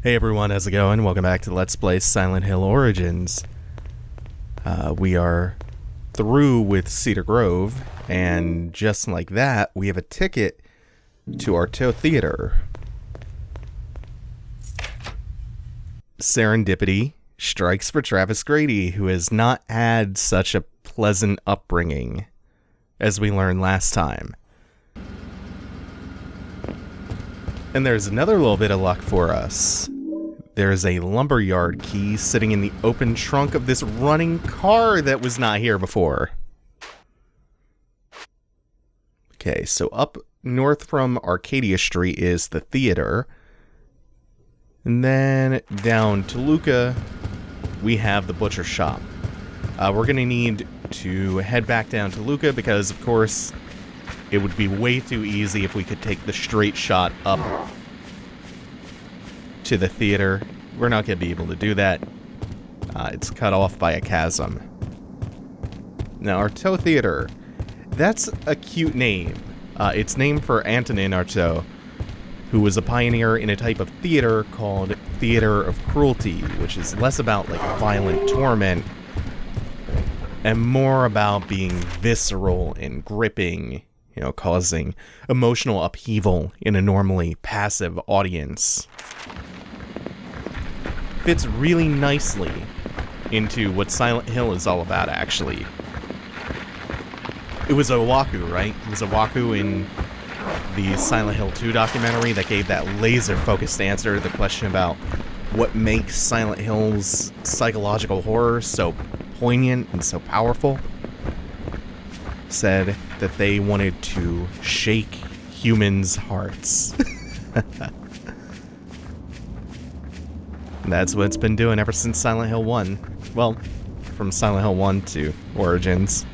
Hey everyone, how's it going? Welcome back to Let's Play Silent Hill Origins. We are through with Cedar Grove, and just like that, we have a ticket to Artaud Theater. Serendipity strikes for Travis Grady, who has not had such a pleasant upbringing, as we learned last time. And there's another little bit of luck for us. There's a lumberyard key sitting in the open trunk of this running car that was not here before. Okay, so up north from Arcadia Street is the theater. And then down Toluca, we have the butcher shop. We're going to need to head back down Toluca because, of course, it would be way too easy if we could take the straight shot up to the theater. We're not going to be able to do that. It's cut off by a chasm. Now, Artaud Theater, that's a cute name. It's named for Antonin Artaud, who was a pioneer in a type of theater called Theater of Cruelty, which is less about like violent torment and more about being visceral and gripping, causing emotional upheaval in a normally passive audience. Fits really nicely into what Silent Hill is all about, actually. It was Owaku, right? It was Owaku in the Silent Hill 2 documentary that gave that laser-focused answer to the question about what makes Silent Hill's psychological horror so poignant and so powerful. Said that they wanted to shake humans' hearts. That's what it's been doing ever since Silent Hill 1. Well, from Silent Hill 1 to Origins.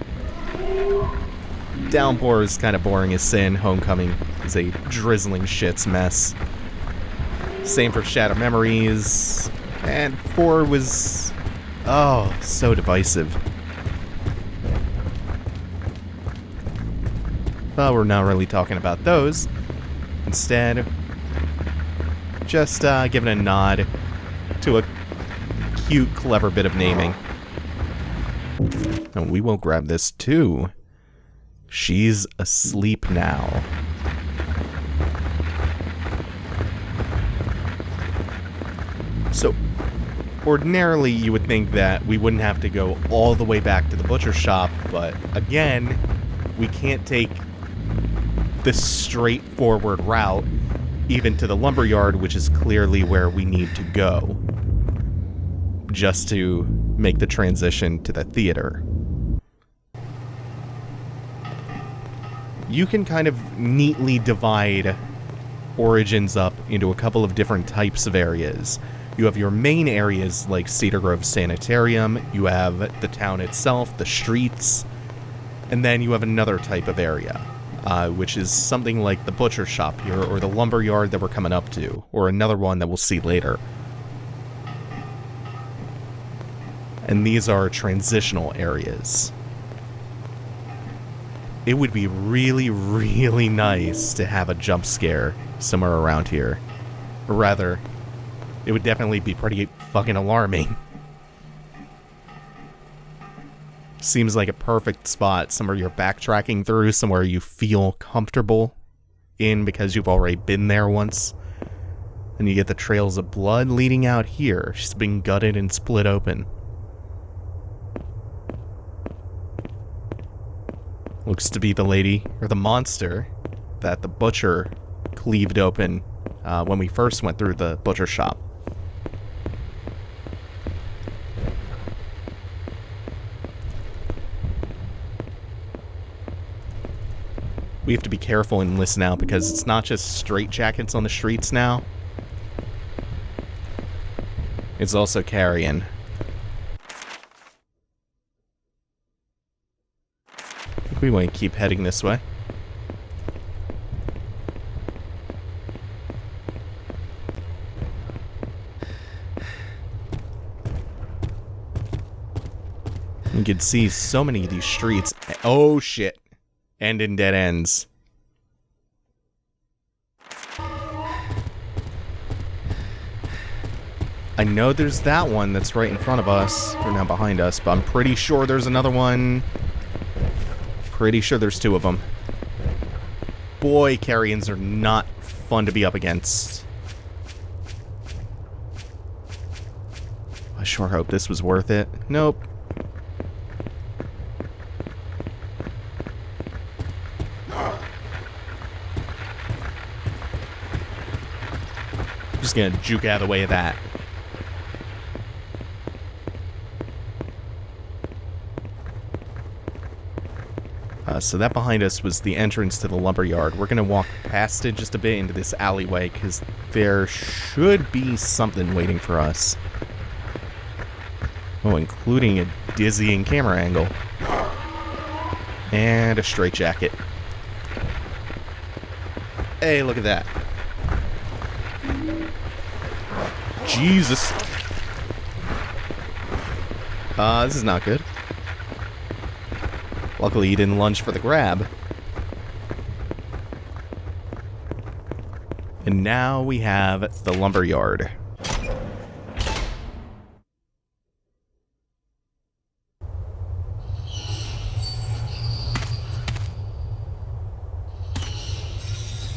Downpour is kind of boring as sin. Homecoming is a drizzling shit's mess. Same for Shadow Memories. And 4 was... oh, so divisive. But we're not really talking about those. Instead, just giving a nod to a cute, clever bit of naming. And we will grab this too. She's asleep now. So, ordinarily you would think that we wouldn't have to go all the way back to the butcher shop, but again, we can't take the straightforward route even to the lumberyard, which is clearly where we need to go, just to make the transition to the theater. You can kind of neatly divide Origins up into a couple of different types of areas. You have your main areas like Cedar Grove Sanitarium, you have the town itself, the streets, and then you have another type of area. Which is something like the butcher shop here, or the lumberyard that we're coming up to, or another one that we'll see later. And these are transitional areas. It would be really, really nice to have a jump scare somewhere around here. Or rather, it would definitely be pretty fucking alarming. Seems like a perfect spot, somewhere you're backtracking through, somewhere you feel comfortable in because you've already been there once. And you get the trails of blood leading out here. She's been gutted and split open. Looks to be the lady, or the monster, that the butcher cleaved open when we first went through the butcher shop. We have to be careful and listen out because it's not just straitjackets on the streets now. It's also carrion. I think we want to keep heading this way. You can see so many of these streets. Oh shit. End in dead ends. I know there's that one that's right in front of us, or now behind us, but I'm pretty sure there's another one. Pretty sure there's two of them. Boy, carrions are not fun to be up against. I sure hope this was worth it. Nope. Just gonna juke out of the way of that. So that behind us was the entrance to the lumberyard. We're gonna walk past it just a bit into this alleyway, because there should be something waiting for us. Oh, including a dizzying camera angle. And a straitjacket. Hey, look at that. Jesus. This is not good. Luckily, you didn't lunge for the grab. And now we have the lumberyard.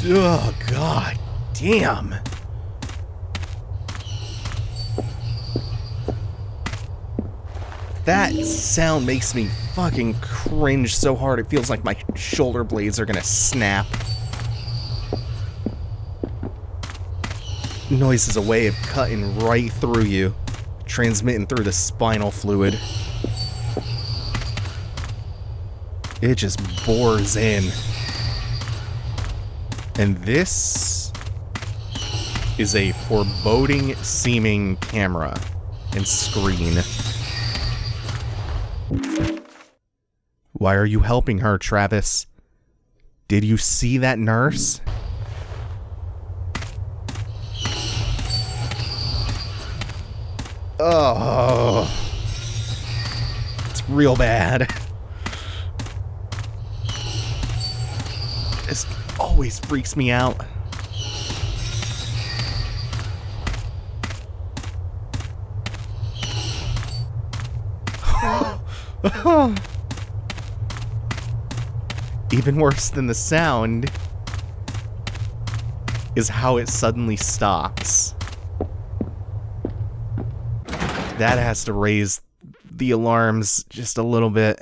Oh, god damn. That sound makes me fucking cringe so hard it feels like my shoulder blades are gonna snap. Noise is a way of cutting right through you, transmitting through the spinal fluid. It just bores in. And this is a foreboding seeming camera and screen. Why are you helping her, Travis? Did you see that nurse? Oh, it's real bad. This always freaks me out. Even worse than the sound is how it suddenly stops. That has to raise the alarms just a little bit.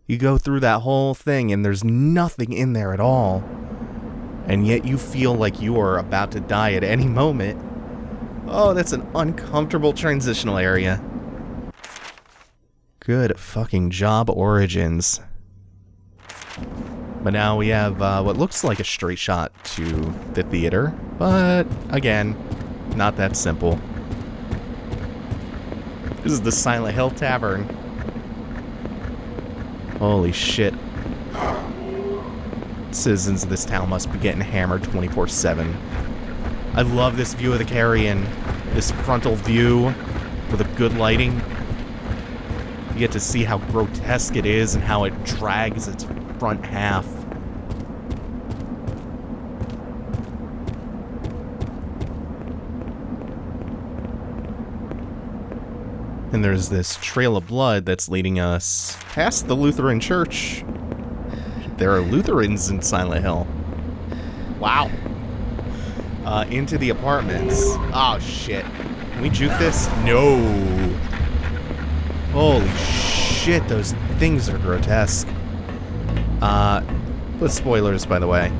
You go through that whole thing and there's nothing in there at all. And yet you feel like you are about to die at any moment. Oh, that's an uncomfortable transitional area. Good fucking job, Origins. But now we have what looks like a straight shot to the theater, but again, not that simple. This is the Silent Hill Tavern. Holy shit. Citizens of this town must be getting hammered 24/7. I love this view of the carrion. This frontal view with a good lighting. You get to see how grotesque it is and how it drags its front half. And there's this trail of blood that's leading us past the Lutheran church. There are Lutherans in Silent Hill. Wow. Into the apartments. Oh, shit. Can we juke this? No. Holy shit, those things are grotesque. With spoilers, by the way.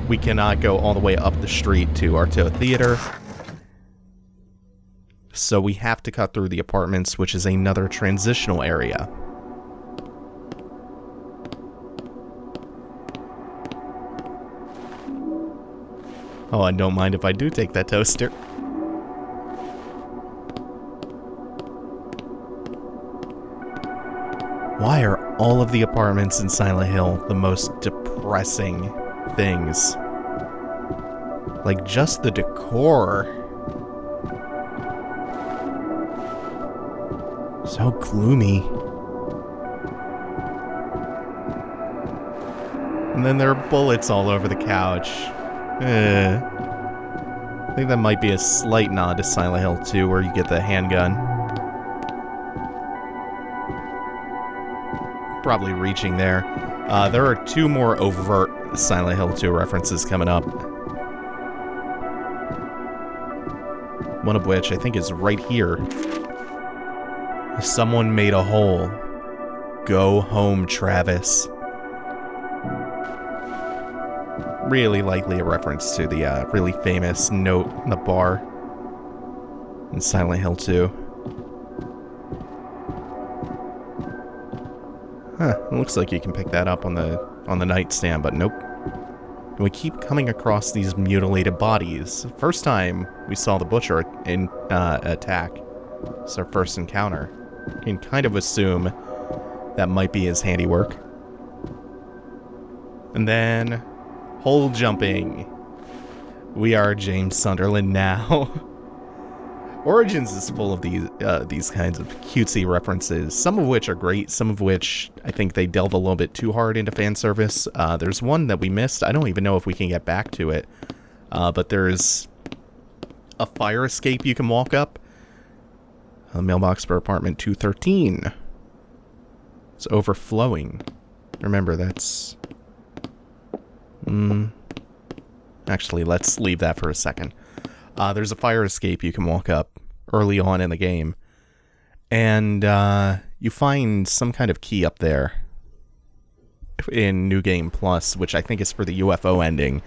We cannot go all the way up the street to Arto Theater. So we have to cut through the apartments, which is another transitional area. Oh, I don't mind if I do take that toaster. Why are all of the apartments in Silent Hill the most depressing things? Like, just the decor. So gloomy. And then there are bullets all over the couch. I think that might be a slight nod to Silent Hill 2, where you get the handgun. Probably reaching there. There are 2 more overt Silent Hill 2 references coming up. One of which I think is right here. Someone made a hole. Go home, Travis. Really likely a reference to the really famous note in the bar in Silent Hill 2. Huh, it looks like you can pick that up on the nightstand, but nope. And we keep coming across these mutilated bodies. First time we saw the butcher in attack. It's our first encounter. You can kind of assume that might be his handiwork. And then hole jumping. We are James Sunderland now. Origins is full of these kinds of cutesy references, some of which are great, some of which I think they delve a little bit too hard into fan service. There's one that we missed. I don't even know if we can get back to it. But there's a fire escape you can walk up. A mailbox for apartment 213. It's overflowing. Remember, that's... Actually, let's leave that for a second. There's a fire escape you can walk up early on in the game. And you find some kind of key up there in New Game Plus, which I think is for the UFO ending.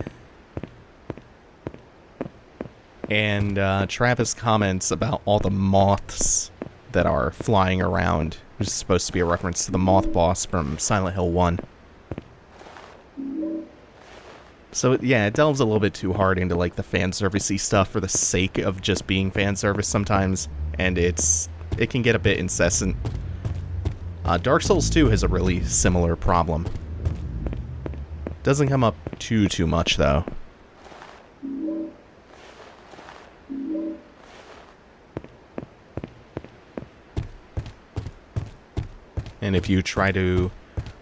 And Travis comments about all the moths that are flying around, which is supposed to be a reference to the moth boss from Silent Hill 1. So, yeah, it delves a little bit too hard into, like, the fan servicey stuff for the sake of just being fan service sometimes, and it can get a bit incessant. Dark Souls 2 has a really similar problem. Doesn't come up too much, though. And if you try to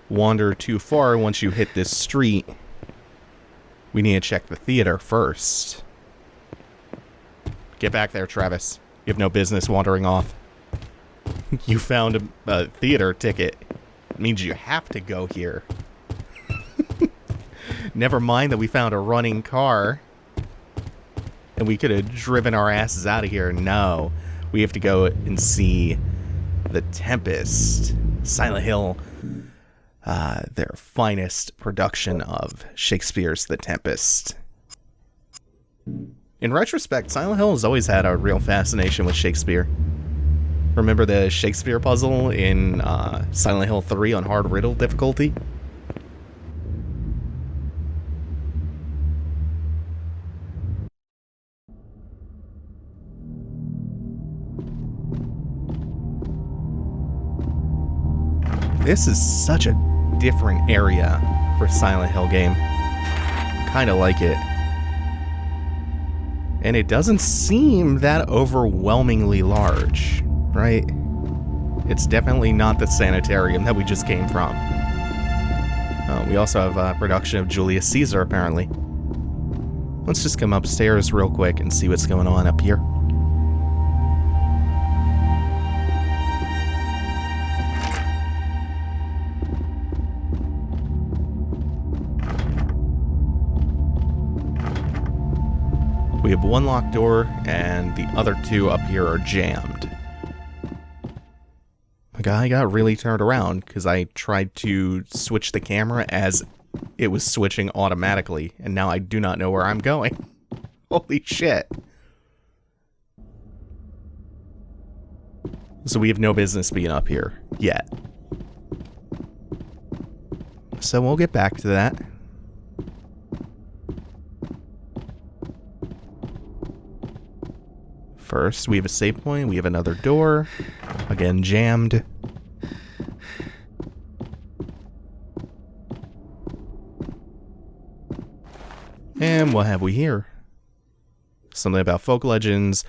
wander too far once you hit this street, we need to check the theater first. Get back there, Travis. You have no business wandering off. You found a theater ticket. It means you have to go here. Never mind that we found a running car. And we could have driven our asses out of here. No. We have to go and see The Tempest. Silent Hill. Their finest production of Shakespeare's The Tempest. In retrospect, Silent Hill has always had a real fascination with Shakespeare. Remember the Shakespeare puzzle in Silent Hill 3 on hard riddle difficulty? This is such a different area for Silent Hill game. Kinda like it. And it doesn't seem that overwhelmingly large, right? It's definitely not the sanitarium that we just came from. We also have a production of Julius Caesar, apparently. Let's just come upstairs real quick and see what's going on up here. We have one locked door, and the other two up here are jammed. My guy got really turned around because I tried to switch the camera as it was switching automatically, and now I do not know where I'm going. Holy shit. So we have no business being up here yet. So we'll get back to that. First, we have a save point, we have another door, again jammed. And what have we here? Something about folk legends.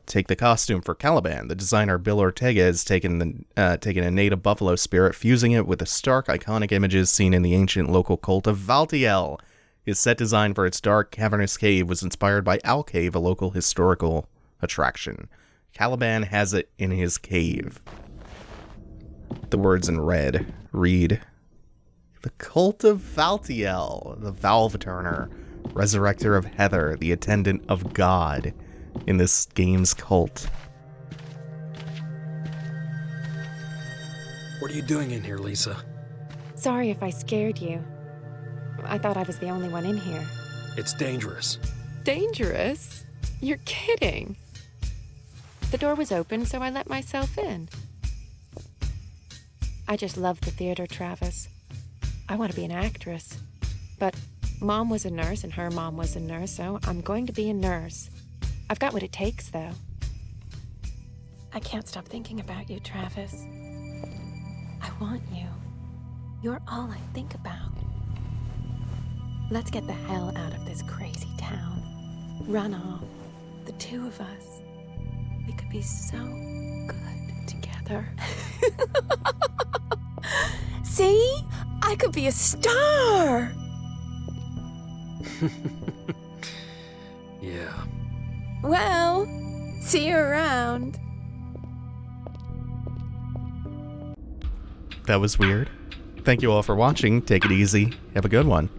Take the costume for Caliban. The designer Bill Ortega has taken a native buffalo spirit, fusing it with the stark, iconic images seen in the ancient local cult of Valtiel. His set design for its dark, cavernous cave was inspired by Owl Cave, a local historical attraction. Caliban has it in his cave. The words in red read, "The cult of Valtiel, the Valve Turner, resurrector of Heather, the attendant of God in this game's cult." What are you doing in here, Lisa? Sorry if I scared you. I thought I was the only one in here. It's dangerous. Dangerous? You're kidding. The door was open, so I let myself in. I just love the theater, Travis. I want to be an actress. But Mom was a nurse and her mom was a nurse, so I'm going to be a nurse. I've got what it takes, though. I can't stop thinking about you, Travis. I want you. You're all I think about. Let's get the hell out of this crazy town. Run off. The two of us. We could be so good together. See? I could be a star! Yeah. Well, see you around. That was weird. Thank you all for watching. Take it easy. Have a good one.